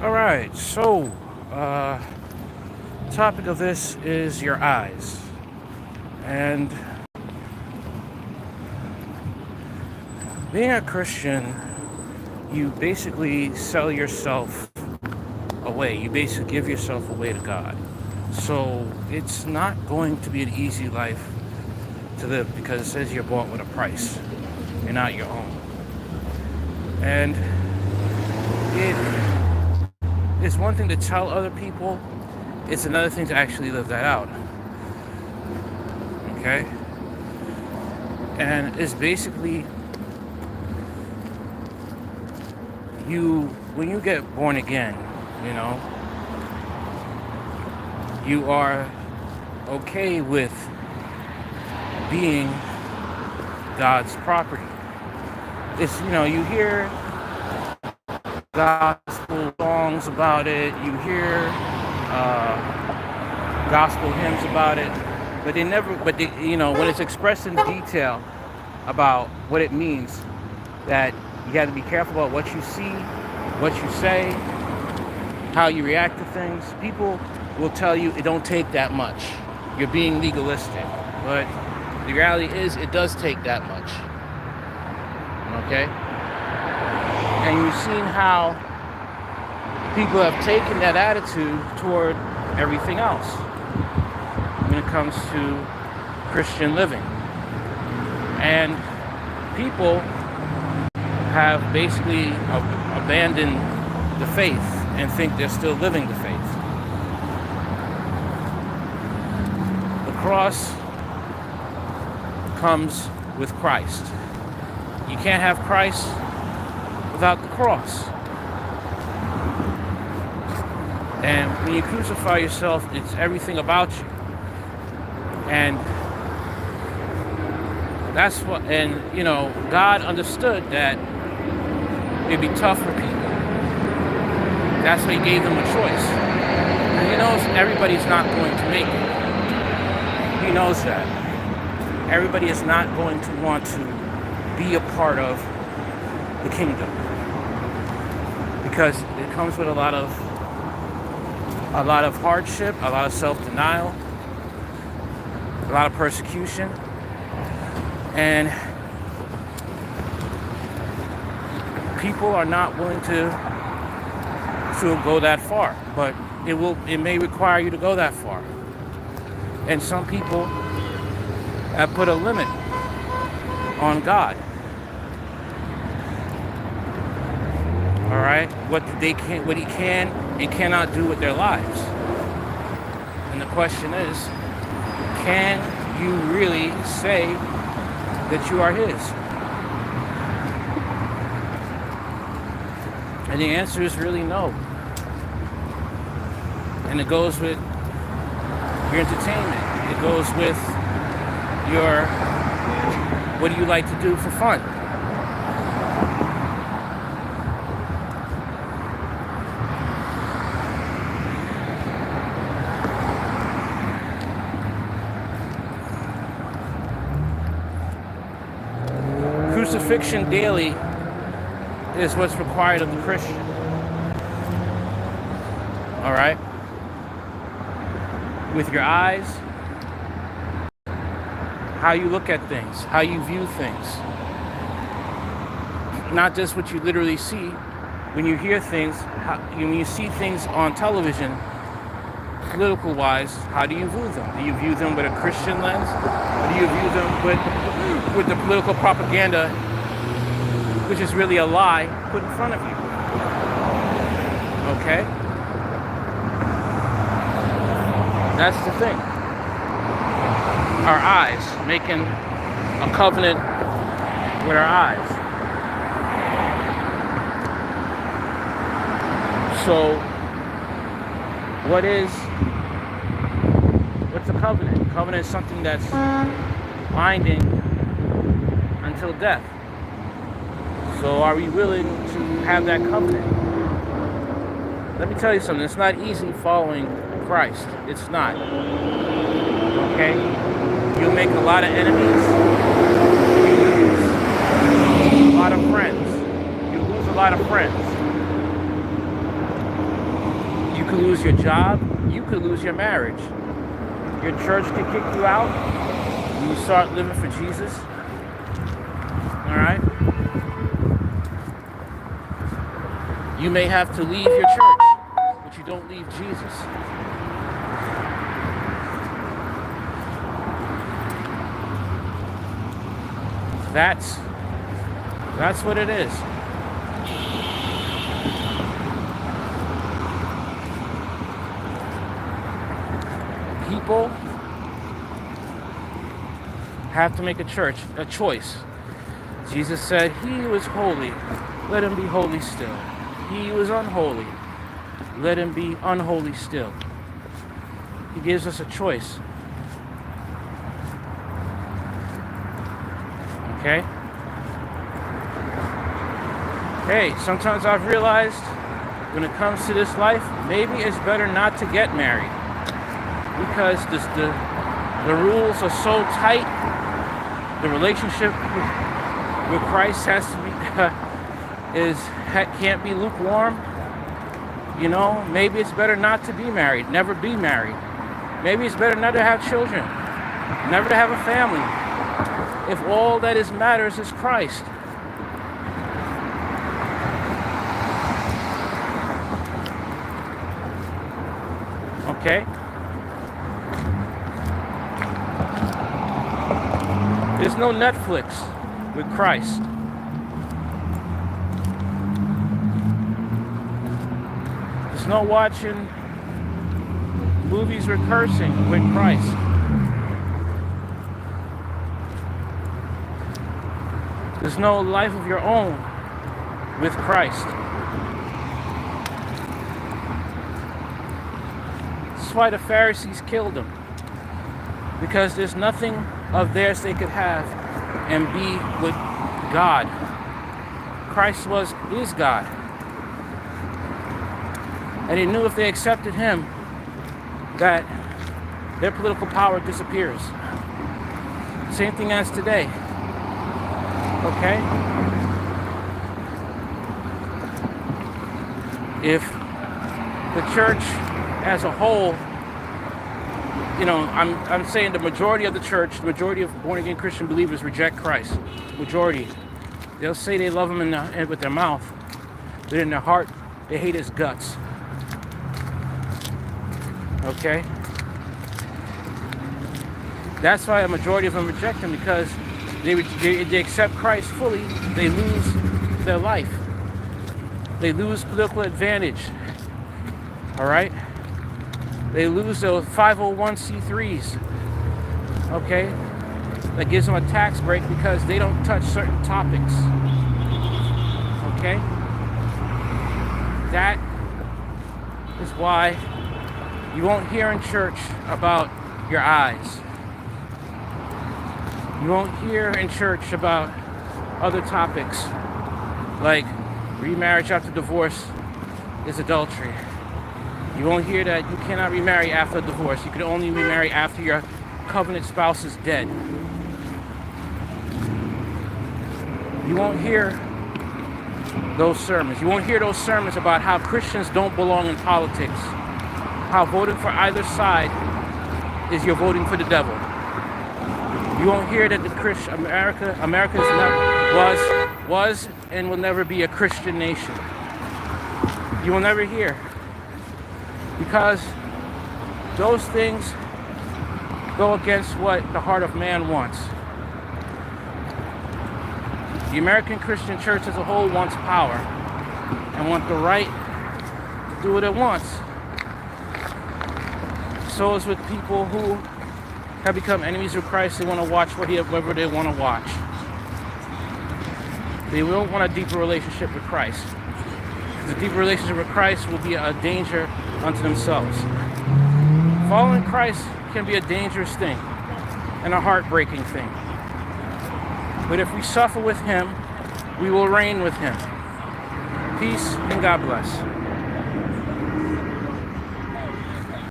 All right, so topic of this is your eyes. And being a Christian, you basically sell yourself away. You basically give yourself away to God. So it's not going to be an easy life to live because it says you're bought with a price. You're not your own. And it is one thing to tell other people, it's another thing to actually live that out. Okay? And it's basically when you get born again, you are okay with being God's property. It's, you hear gospel songs about it, you hear gospel hymns about it, but when it's expressed in detail about what it means, that you got to be careful about what you see, what you say, how you react to things. People will tell you it don't take that much. You're being legalistic. But the reality is it does take that much. Okay? And you've seen how people have taken that attitude toward everything else when it comes to Christian living. And people have basically abandoned the faith and think they're still living the faith. The cross comes with Christ. You can't have Christ without the cross. And when you crucify yourself, it's everything about you. And that's what, God understood that it'd be tough for people. That's why he gave them a choice. And he knows everybody's not going to make it. He knows that. Everybody is not going to want to be a part of the kingdom. Because it comes with a lot of hardship, a lot of self-denial, a lot of persecution. And people are not willing to go that far, but it may require you to go that far. And some people have put a limit on God. All right, what he can and cannot do with their lives. And the question is, can you really say that you are his? And the answer is really no. And it goes with your entertainment. It goes with what do you like to do for fun? Crucifixion daily is what's required of the Christian. All right? With your eyes, how you look at things, how you view things. Not just what you literally see. When you hear things, when you see things on television, political-wise, how do you view them? Do you view them with a Christian lens? Or do you view them with the political propaganda, which is really a lie put in front of you? Okay? That's the thing. Our eyes, making a covenant with our eyes. So, what's a covenant? Covenant is something that's binding until death. So are we willing to have that covenant? Let me tell you something, it's not easy following Christ. It's not. Okay? You'll make a lot of enemies. You lose a lot of friends. You lose a lot of friends. could lose your job. You could lose your marriage. Your church could kick you out when you start living for Jesus. All right? You may have to leave your church, but you don't leave Jesus. That's what it is. People have to make a choice. Jesus said, he who is holy, let him be holy still. He who is unholy, let him be unholy still. He gives us a choice. Okay? Hey, sometimes I've realized when it comes to this life, maybe it's better not to get married. Because the rules are so tight. The relationship with Christ has to be can't be lukewarm. You know, maybe it's better not to be married, never be married. Maybe it's better not to have children, never to have a family, if all that matters is Christ. Okay? There's no Netflix with Christ. There's no watching movies rehearsing with Christ. There's no life of your own with Christ. That's why the Pharisees killed him. Because there's nothing of theirs they could have and be with God. Christ is God. And they knew if they accepted him, that their political power disappears. Same thing as today. Okay? If the church as a whole, you know, I'm saying the majority of the church, the majority of born-again Christian believers reject Christ. Majority. They'll say they love him with their mouth, but in their heart, they hate his guts. Okay? That's why a majority of them reject him, because they accept Christ fully, they lose their life. They lose political advantage. All right? They lose those 501c3s. Okay? That gives them a tax break because they don't touch certain topics. Okay? That is why you won't hear in church about your eyes. You won't hear in church about other topics like remarriage after divorce is adultery. You won't hear that you cannot remarry after a divorce. You can only remarry after your covenant spouse is dead. You won't hear those sermons. You won't hear those sermons about how Christians don't belong in politics. How voting for either side is you're voting for the devil. You won't hear that America was and will never be a Christian nation. You will never hear. Because those things go against what the heart of man wants. The American Christian church as a whole wants power and wants the right to do what it wants. So is with people who have become enemies of Christ. They want to watch whatever they want to watch. They don't want a deeper relationship with Christ. The deeper relationship with Christ will be a danger unto themselves. Following Christ can be a dangerous thing and a heartbreaking thing. But if we suffer with him, we will reign with him. Peace and God bless.